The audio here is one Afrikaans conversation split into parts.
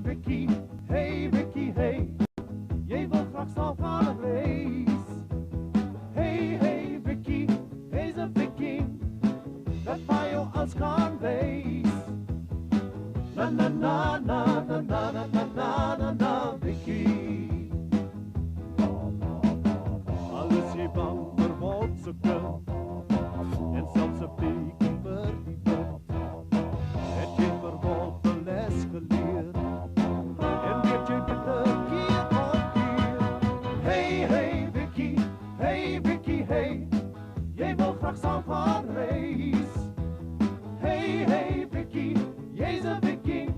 Vicky, hey Vicky, hey. Jy wil graag saam gaan op reis. Hey, hey Vicky, he's a Viking. Dat vir jou als kan wees. Na na na na na na na na na na na Vicky. Alles jy bang vir wat se kind. En selfs 'n bietjie vir die wind. Het jy vir wat 'n les geleer. En weet jy beter keer op keer. Hey, hey Vicky, hey Vicky, hey. Jy wil graag saam gaan reis. Hey, hey Vicky, jy's 'n Viking.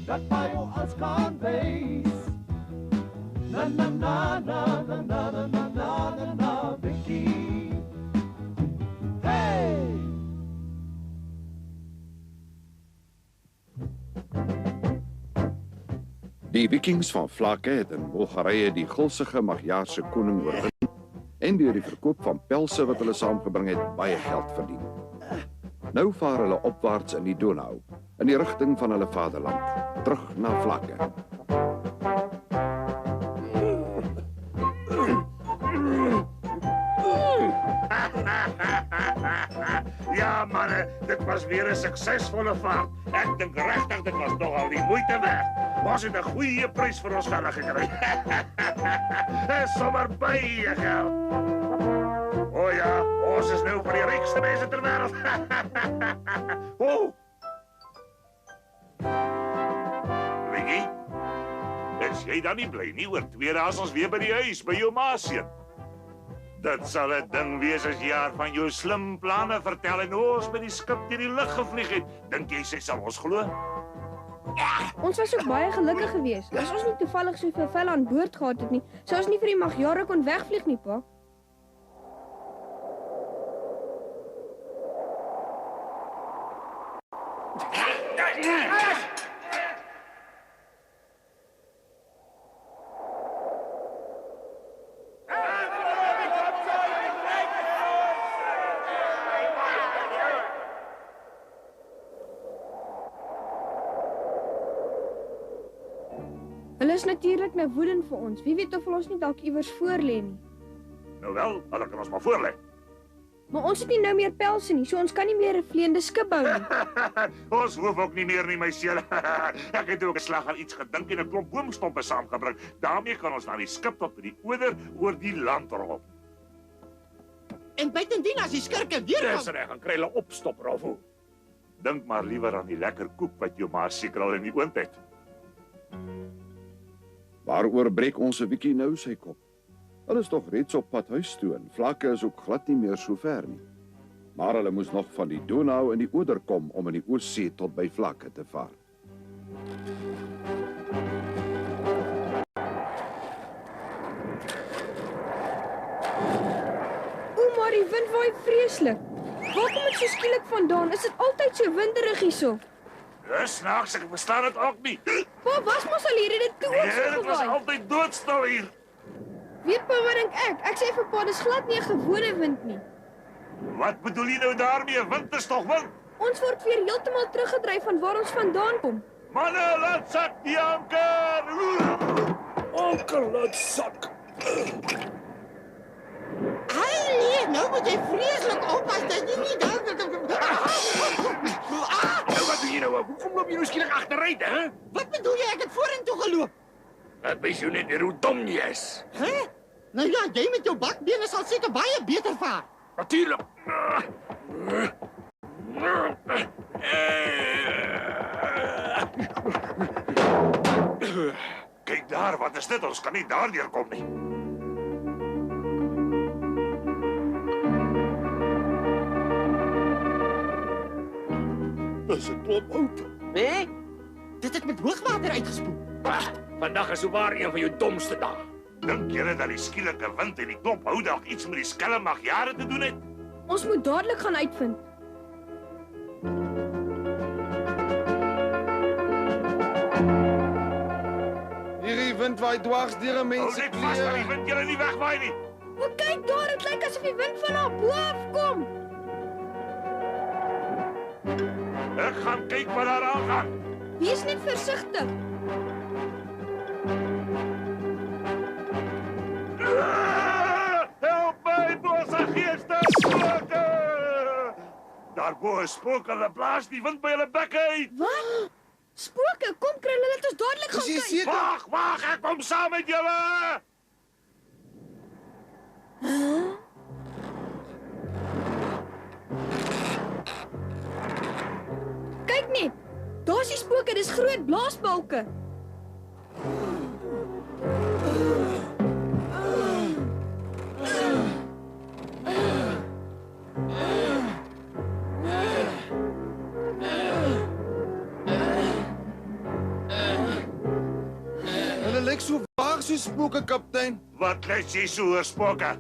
Dat vir jou als kan wees. Na na na na na na na na na na na Vicky. Hey! Die Vikings van Vlakke het in Bulgarië die gulsige Magyarse koning oorwin en deur die verkoop van pelse wat hulle saamgebring het, baie geld verdien. Nou vaar hulle opwaarts in die Donau, in die rigting van hulle vaderland, terug na Vlakke. Ja manne, dit was weer 'n suksesvolle vaart. Ek dink regtig dit was nogal die moeite werd. Ons het 'n goeie prys vir ons geld gekry. Sommer baie geld. O ja, ons is nou vir die rykste mense ter wêreld. Vicky, is jy dan nie bly nie oor 2 dae as ons weer by die huis by jou ma seun? Dit sal 'n ding wees as jy haar van jou slim planne vertel en ons by die skip deur die lug gevlieg het. Dink jy sy sal ons glo? Ons was ook baie gelukkig geweest. As ons nie toevallig soveel velle aan boord gehad het nie, sou ons nie vir die Magyare kon wegvlieg nie, pa. Hulle is natuurlik nou woedend vir ons. Wie weet of ons nie dalk iewers voor lê nie. Nou wel, hulle kan ons maar voor lê. Maar ons het nie nou meer pelse nie, so ons kan nie meer 'n vleiende skip bou nie. Ons hoef ook nie meer nie, my seun. Ek het ook 'n slag aan iets gedink en 'n klomp boomstompe saamgebring. Daarmee kan ons na die skip tot by die Oder oor die land rol. En buitendien as die skurke weer Dis reg, gaan kry hulle opstop, Rafo. Dink maar liewer aan die lekker koek wat jou ma seker al in die oond het. Waaroor breek ons 'n bietjie nou sy kop? Hulle is tog reeds op pad huis toe en Vlakke is ook glad nie meer so ver nie. Maar hulle moes nog van die Donau in die Oder kom om in die Oostsee tot by Vlakke te vaar. Maar die wind waai vreeslik. Waar kom dit so skielik vandaan? Is dit altyd so winderig hierso? Dis snaaks, ek verstaan dit ook nie. Pa, was mos al hier, het dit toe ook so Nee, dit was gewaai. altyd doodstil hier. Weet pa wat dink ek? Ek sê vir pa, dis glad nie 'n gewone wind nie. Wat bedoel jy nou daarmee? Wind is tog wind. Ons word weer heeltemal teruggedryf van waar ons vandaan kom. Manne, laat sak die anker. Anker laat sak. nee, nou moet jy vreeslik oppas dat jy nie daar... Nou wat doen jy nou? Hoekom loop jy nou skielik agteruit, hè? Wat bedoel jy? Ek het vorentoe geloop. Dat wys jou net hoe dom jy is. Hè? Nou ja, jy met jou bakbene sal seker baie beter vaar. Natuurlik. Kyk daar, wat is dit? Ons kan nie daardeur kom nie. Dis 'n klomp hout. Nee? Dit het met hoogwater uitgespoel. Vandag is sowaar een van jou domste dae. Dink julle dat die skielike wind en die klomp hou dalk iets met die skelm Magyare te doen het? Ons moet dadelik gaan uitvind. Hierdie wind waai dwars deur 'n mens Hou se net vas dat die klere. wind julle nie wegwaai nie. O, kyk daar, dit lyk asof die wind van daar bo af kom. Ek gaan kyk wat daar aangaan. Wees net versigtig. Daarbo is spook, hulle blaas die wind by hulle bekke uit. Wat? Spooke, kom kry hulle dit ons dadelik gaan Is jy kyk. seker? Wag, ek kom saam met julle. Kyk net. Daar's die spooke, dis groot blaasbalke. Hulle lyk so vaag so spooke, kaptein. Wat let jy so oor spooke?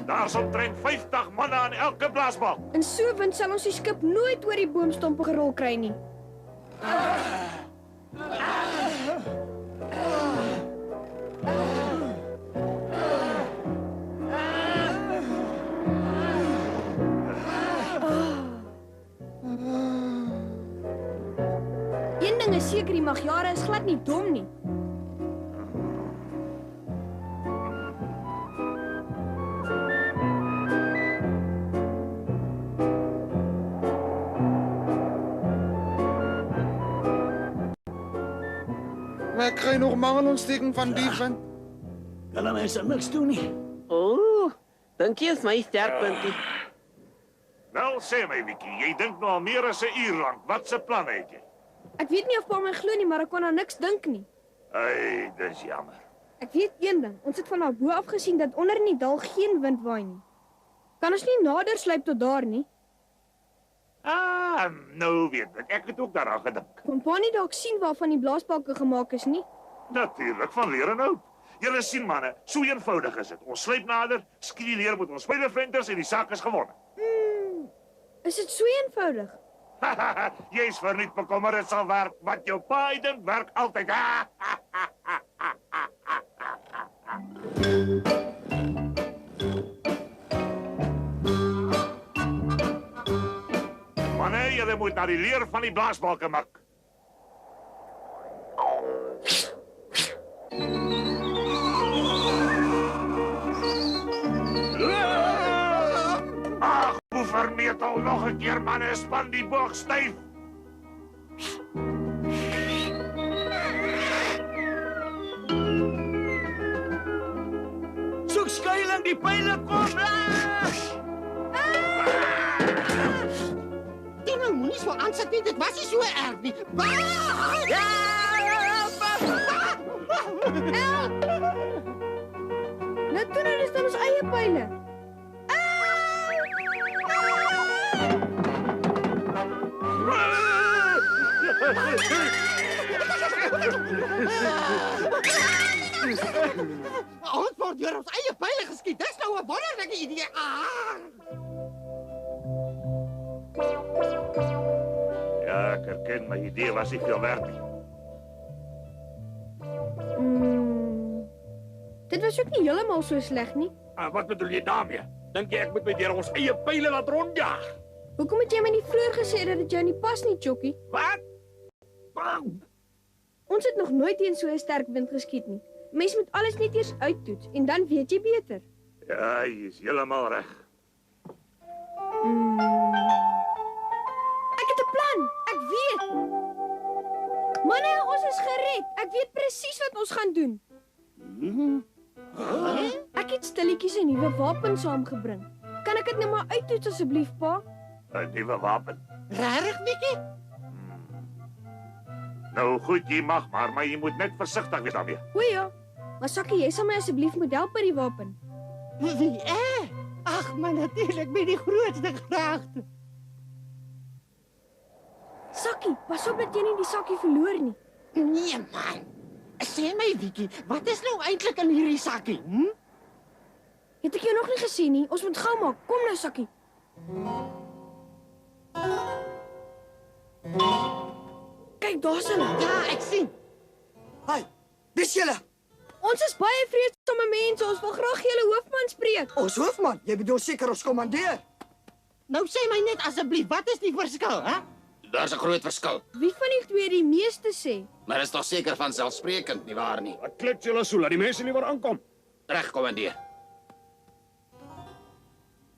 Daar's omtrent 50 manne aan elke blaasbalk. In so wind sal ons die skip nooit oor die boomstompe gerol kry nie. Een ding is seker, die Magyare is glad nie dom nie. Maar ek kry nog mangelontsteking van die wind. Hulle mense niks doen nie. Ooh, dink jy is my sterkpuntie? Wel, sê my, Vicky, jy dink nou al meer as 'n uur lank. Wat se planne het jy? Ek weet nie of pa my glo nie, maar ek kon aan niks dink nie. Ai, dis jammer. Ek weet een ding, ons het van daar bo af gesien dat onder in die dal geen wind waai nie. Kan ons nie nader sluip tot daar nie? Nou weet ek het ook daaraan gedink. Kon pa nie dalk sien waarvan die blaasbalke gemaak is nie? Natuurlik, van leer en hout. Julle sien manne, so eenvoudig is dit. Ons sluip nader, skiet die leer met ons spyderventers en die saak is gewonne. Is dit so eenvoudig? Jy's verniet bekommer, dit sal werk. Wat jou pa dink, werk altyd. Manne, julle moet na die leer van die blaasbalke mik. Ag, hoe vermetel nog 'n keer, manne, span die boog styf. Soek skuiling, die pyle kom. Tino, moenie so aansit nie, dit was nie so erg nie. Natuurlijk is dan ons eie pyle. Ons word deur ons eie pyle geskiet. Dis nou 'n wonderlike idee. Ja, ek erken, my idee was nie veel werd nie. Dit was ook nie heeltemal so sleg nie. Wat bedoel jy daarmee? Dink jy ek moet my deur ons eie pyle laat rondjaag? Hoekom het jy my nie vroeër gesê dat dit jou nie pas nie, Chokkie? Wat? Ons het nog nooit teen so 'n sterk wind geskiet nie. Mens moet alles net eers uittoets en dan weet jy beter. Ja, jy is heeltemal reg. Ek het 'n plan. Ek weet. Manne, ons is gered. Ek weet presies wat ons gaan doen. Ek het stilletjies 'n nuwe wapen saamgebring. Kan ek dit nou maar uittoets asseblief, pa? 'n Nuwe wapen. Regtig, Nikki? Nou goed, jy mag maar jy moet net versigtig wees daarmee. O ja. Maar Sakkie, jy sal my asseblief moet help by die wapen. Wie? Ag, maar natuurlik met die grootste graagte. Sakkie, pas op dat jy nie die sakkie verloor nie. Nee, man. Sê my, Vicky, wat is nou eintlik in hierdie sakkie? Het ek jou nog nie gesien nie? Ons moet gou maak. Kom nou, Sakkie. Kyk, daar's hulle. Ja, ek sien. Hey, dis julle. Ons is baie vreedsame mense. Ons wil graag julle hoofman spreek. Ons hoofman, jy bedoel seker ons kommandeur. Nou sê my net asseblief, wat is die verskil, hè? Daar's 'n groot verskil. Wie van die twee die meeste sê? Maar is tog seker van selfsprekend, nie waar nie? Wat klets julle so, laat die mense nie weer aankom. Reg, kommandeur.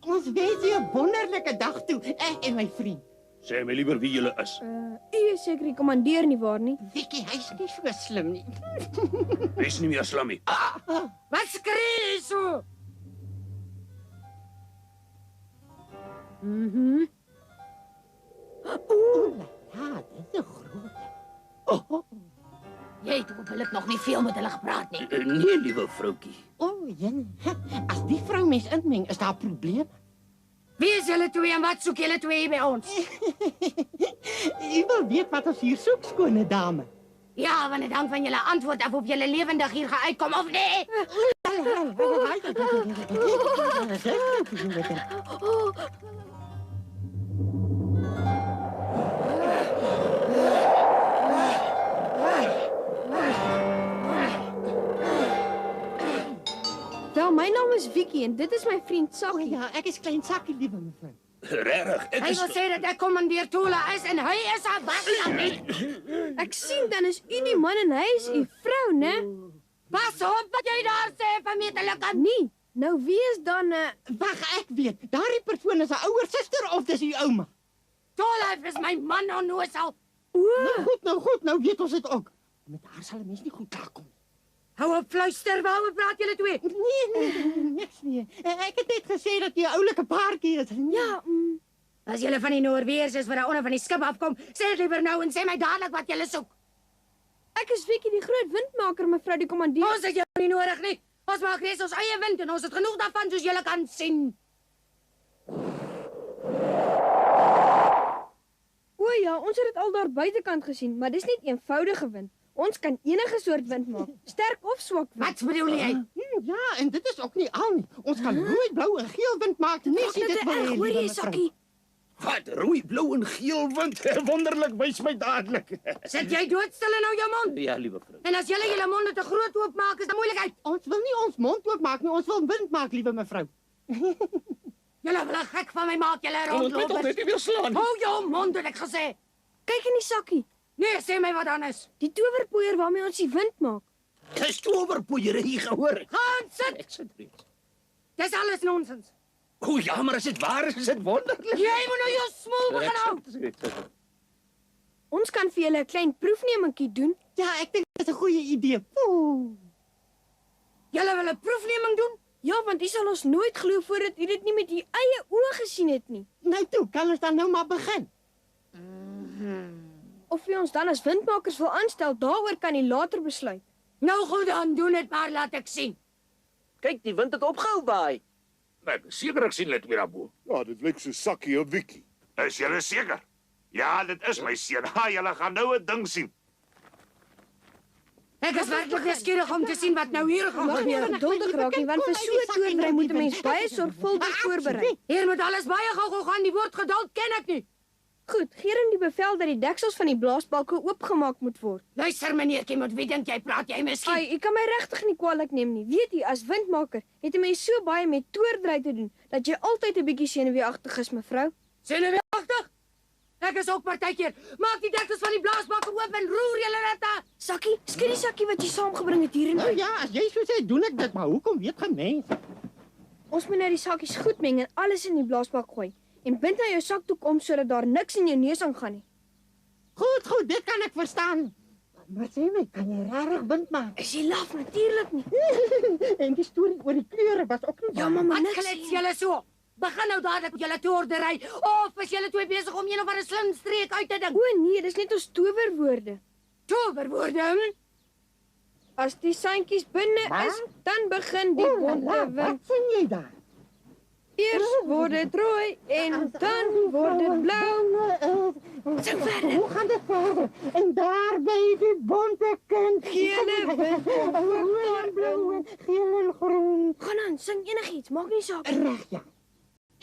Ons wens jy 'n wonderlike dag toe, ek en my vriend. Sê my liewer wie julle is. U is seker die kommandeur nie waar nie? Vicky, hy's nie so slim nie. Wees nie meer slim nie. Wat skree jy so? Ja, dit is groot. Jy het hopelik nog nie veel met hulle gepraat nie. Nee, liewe vroutjie. Jen, as die vrou mens inmeng, is daar 'n probleem? Wie is julle twee en wat soek julle twee hier by ons? Jy wil weet wat ons hier soek, skone dame. Ja, want dit hang van julle antwoord af of julle lewendig hier gaan uitkom of nee. Wel, my naam is Vicky en dit is my vriend Sakkie. Ja, ek is klein Sakkie, liewe mevrou. Regtig, ek Hy is... wil sê dat ek kommandeur Tola is en hy is 'n waslamie. Ek sien dan is u die man en hy is u vrou, né? Pas op wat jy daar sê, vermetelike. Nee. Nou wie is dan Wag, ek weet. Daardie persoon is 'n ouer suster of dis die ouma? Tola is my man onnoosal. Nou goed, nou weet ons dit ook. Met haar sal 'n mens nie goed klaarkom nie. Hou op fluister, waaroor praat julle twee? Nee, niks nie. Ek het net gesê dat jy 'n oulike paartjie is. Ja, As julle van die Noorweers is wat daar onder van die skip afkom, sê dit liewer nou en sê my dadelik wat julle soek. ek is Vicky die groot windmaker, mevrou die kommandeur. Ons het jou nie nodig nie. Ons maak net ons eie wind en ons het genoeg daarvan soos julle kan sien. O ja, ons het dit al daar buitekant gesien, maar dis nie eenvoudige wind. Ons kan enige soort wind maak, sterk of swak wind. Wat bedoel jy? Ja, en dit is ook nie al nie. Ons kan rooi, blou en geel wind maak. Nee, sien dit wil hê, Hoor liewe jy, mevrou. Sakkie? Wat, rooi, blou en geel wind? Wonderlik, wys my dadelik. Sit jy doodstil in nou jou mond? Ja, liewe vrou. En as julle julle monde te groot oop maak, is dit moeilikheid. Ons wil nie ons mond oop maak nie, ons wil wind maak, liewe mevrou. Julle wil 'n gek van my maak, julle Ons moet toch rondlopers. net nie weer slaan. Hou jou mond, het ek gesê. Kyk in die sakkie. Nee, sê my wat dan is. Die towerpoeier waarmee ons die wind maak. Dis towerpoeier hier gehoor. Gaan sit. Ek sit reeds. Dis alles nonsens. O ja, maar as dit waar is dit wonderlik. Jy moet nou jou smoel begin hou. Ons kan vir julle 'n klein proefnemingkie doen. Ja, ek dink dit is 'n goeie idee. Julle wil 'n proefneming doen? Ja, want u sal ons nooit glo voordat u dit nie met u eie oë gesien het nie. Nou toe, kan ons dan nou maar begin. Of u ons dan as windmakers wil aanstel, daaroor kan u later besluit. Nou goed, dan doen dit maar, laat ek sien. Kyk, die wind het opgehou waai. Ek is seker ek sien hulle twee daarbo. Ja, dit lyk so Sakkie op Vicky. Is julle seker? Ja, dit is my seun. Ha, julle gaan nou 'n ding sien. Ek is werklik nuuskierig om te sien wat nou hier gaan Mag nie gebeur. geduldig raak nie, want vir so 'n toornry moet 'n mens baie sorgvuldig voorberei. Hier moet alles baie gou gaan. Die woord geduld ken ek nie. Goed, gee dan die bevel dat die deksels van die blaasbalke oopgemaak moet word. Luister meneertjie, met wie dink jy praat jy miskien? Ai, u kan my regtig nie kwaadlik neem nie. Weet jy, as windmaker het 'n mens so baie met toordry te doen dat jy altyd 'n bietjie senuweeagtig is, mevrou. Senuweeagtig? Ek is ook partykeer. Maak die deksels van die blaasbalke oop en roer julle dit daar. Sakkie, skry die sakkie wat jy saamgebring het hierin Nou uit. ja, as jy so sê, doen ek dit, maar hoekom weet geen mens? Ons moet nou die sakkies goed meng en alles in die blaasbak gooi. En bind nou jou sakdoek om sodat daar niks in jou neus aangaan nie. Goed, dit kan ek verstaan. Maar sê my, kan jy regtig wind maak? Is jy laf? Natuurlik nie. En die storie oor die kleure was ook nie Ja, waar. mamma, Wat niks. klets julle so? Begin nou dadelik met julle toordery. Of is julle twee besig om een of ander slim streek uit te dink? O nee, dis net ons towerwoorde. Towerwoorde? As die sandjies binne is, dan begin die bonte Wat wind. sien jy daar? Eers word dit rooi en dan word dit blou. Sing verder. Hoe gaan dit verder? En daar by die bonte kind. Gele wind. Rooi en blauw en geel en groen. Gaan aan, sing enigiets, maak nie saak. Reg, ja.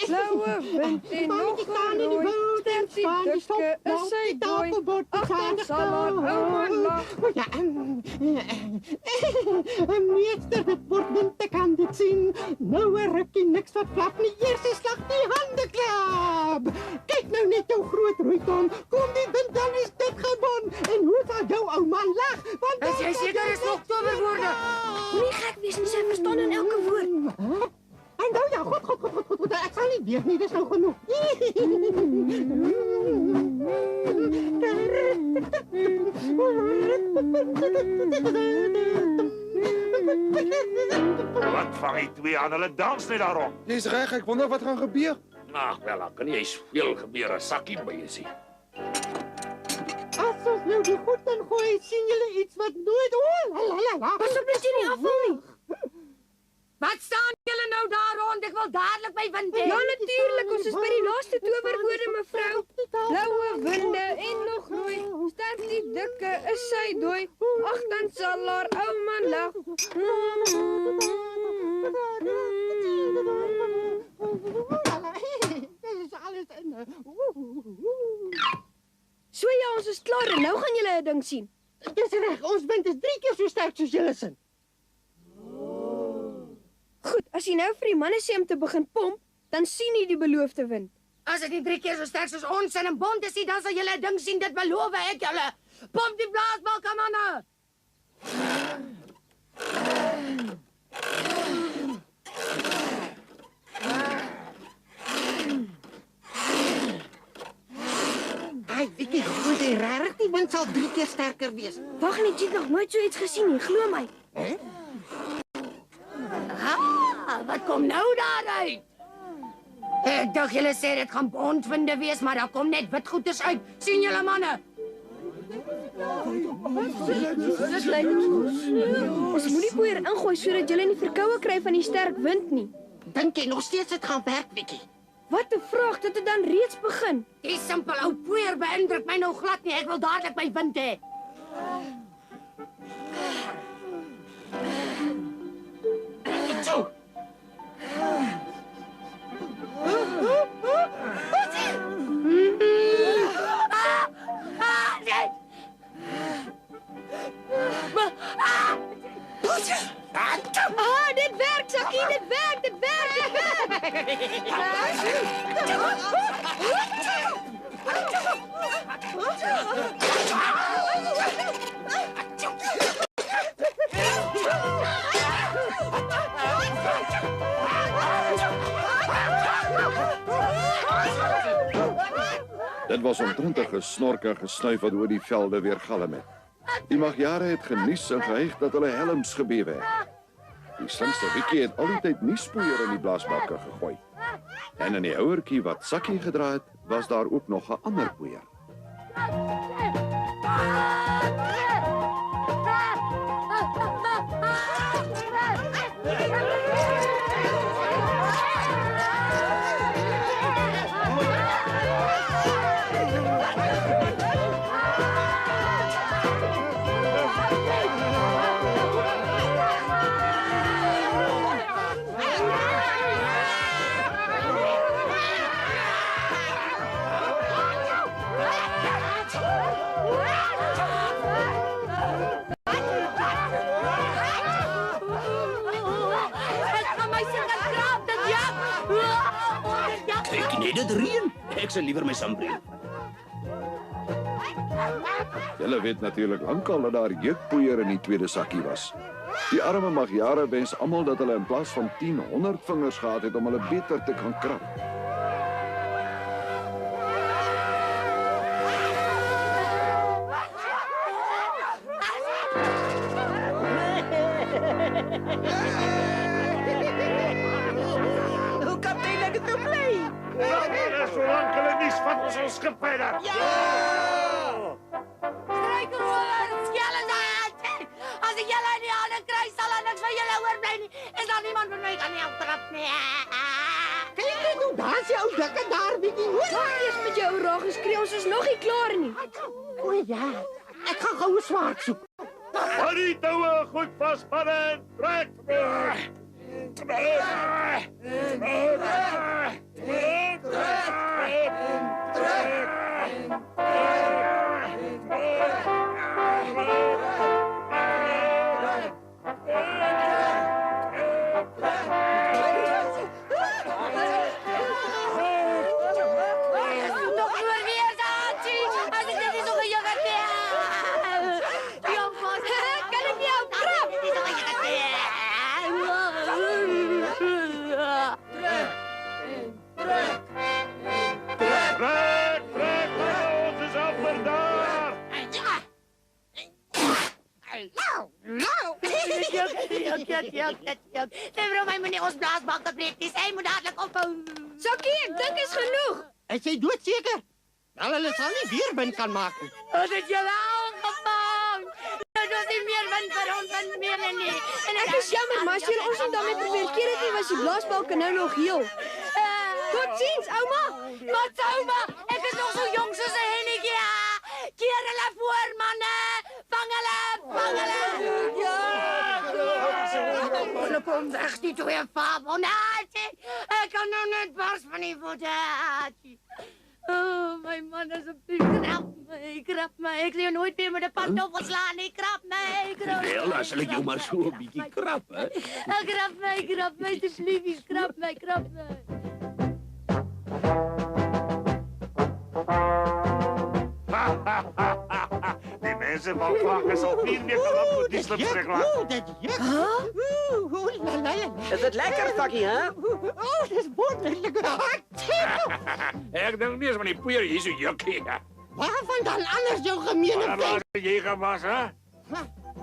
Blauwe wind en nog een rooi. Sterk die dikke, is sy dooi. Agter sal haar ouma lag. Ja, meester, dit word winter, kan dit sien. Nou 'n rukkie niks wat flap nie, eers die slag die hande klap. Kyk nou net jou groot rooi ton, kom die wind dan is dit gebon. En hoe sal jou ouma lag? Want Is jy seker is nog Oktoberwoorde? Moenie gek wees nie, sy verstaan in elke woord. En nou ja, goed, ek sal nie weer nie, dis nou genoeg. Wat vang die twee aan? Hulle dans net daarom. Jy's reg, ek wonder wat gaan gebeur. Ag wel, dan kan nie veel gebeur as sakkie by is nie. As ons nou die goed ingooi, sien julle iets wat nooit... Pas op dat jy nie afval nie. Wat staan julle nou daar rond? Ek wil dadelik my wind hê. Ja, natuurlijk, ons is by die laaste towerwoorde, mevrou. Blauwe winde en nog rooi. Sterk die dikke, is sy dooi. Ag, dan sal haar ouma lag. So ja, ons is klaar en nou gaan julle 'n ding sien. Dis reg, ons wind is 3 keer so sterk soos julle sin. Goed, as jy nou vir die manne sê om te begin pomp, dan sien jy die beloofde wind. As dit nie 3 keer so sterk soos ons in 'n bond is nie, dan sal julle 'n ding sien, dit beloof ek julle. Pomp die blaasbalk, manne. Ai, Vicky, goed, die regtig die wind sal 3 keer sterker wees. Wag net, jy het nog nooit so iets gesien nie, glo my. Wat kom nou daaruit? Ek dink julle sê dit gaan bondwinde wees, maar daar kom net wit goeders uit. Sien julle manne? Ons moet die poeier ingooi sodat julle nie verkoue kry van die sterk wind nie. Dink jy nog steeds dit gaan werk, Vicky? Wat 'n vraag, dit het dan reeds begin. Die simpel ou poeier beïndruk my nou glad nie. Ek wil dadelik my wind hê. Zo. Dit werk, Sakkie, dit werk. Dit was omtrent 'n gesnork en gesnuif wat oor die velde weer galm het. Die Magyare het genies en gehyg dat hulle helms gebewe het. Die slimste Vicky het al die tyd nuuspoeier in die blaasbalke gegooi. En in die houertjie wat Sakkie gedra het, was daar ook nog 'n ander poeier. Kyk net, dit reën. Ek sal liewer my sambreek. Julle weet natuurlik lankal dat daar jeukpoeier in die tweede sakkie was. Die arme Magyare wens almal dat hulle in plaas van 10 100 vingers gehad het om hulle beter te kan krap. Hoe kaptein ek het so bly? Solank hulle nie van ons skip verder. Struikelroer, skeleton! As ek julle in die hande kry, sal er niks van julle oorbly nie. Is daar niemand met my kan help nie? Kyk net hoe dans jy ou dikke daar, Vicky. Wag eers met jou raag geskree, ons is nog nie klaar nie. O ja, ek gaan gou 'n swaard soek. Hou die toue goed vaspan en trek. Ons is amper daar. Mevrouw, my meneer, ons blaasbak gebreek is. Hy moet dadelijk ophou. Sakkie, ek dink is genoeg. Is jy doodseker? Wel, hulle sal nie weer wind kan maak nie. Wat het julle aangevang? Dit was nie meer wind vir ons wind meer nie. Ek is jammer, maar as julle ons nie daarmee probeer keer het nie, was die blaasbalke nou nog heel. Totsiens, ouma. Wat ouma? Ek is nog so jong soos 'n hennetjie. Keer hulle voor, manne. Vang hulle, vang hulle. Ja. Hulle kom weg, die twee fabonatjie. Ek kan nou net bars van die voete. Oh, my man, asseblief, krap my. Ek sal nooit meer met 'n pantoffel slaan nie. Krap my. Wel, as hulle jou maar so 'n bietjie krap, hè. Krap my, asseblief, krap my. Die mense van Vlakke sal 4 weke lank voor die slipstreek laat. Dit juk. Is dit lekker, Sakkie, hè? Dis wonderlik. Ek dink nie eens van die poeier hier so jukkie. Waarvan dan anders jou gemene Waar laat jy gewas, hè?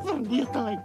vernekelheid?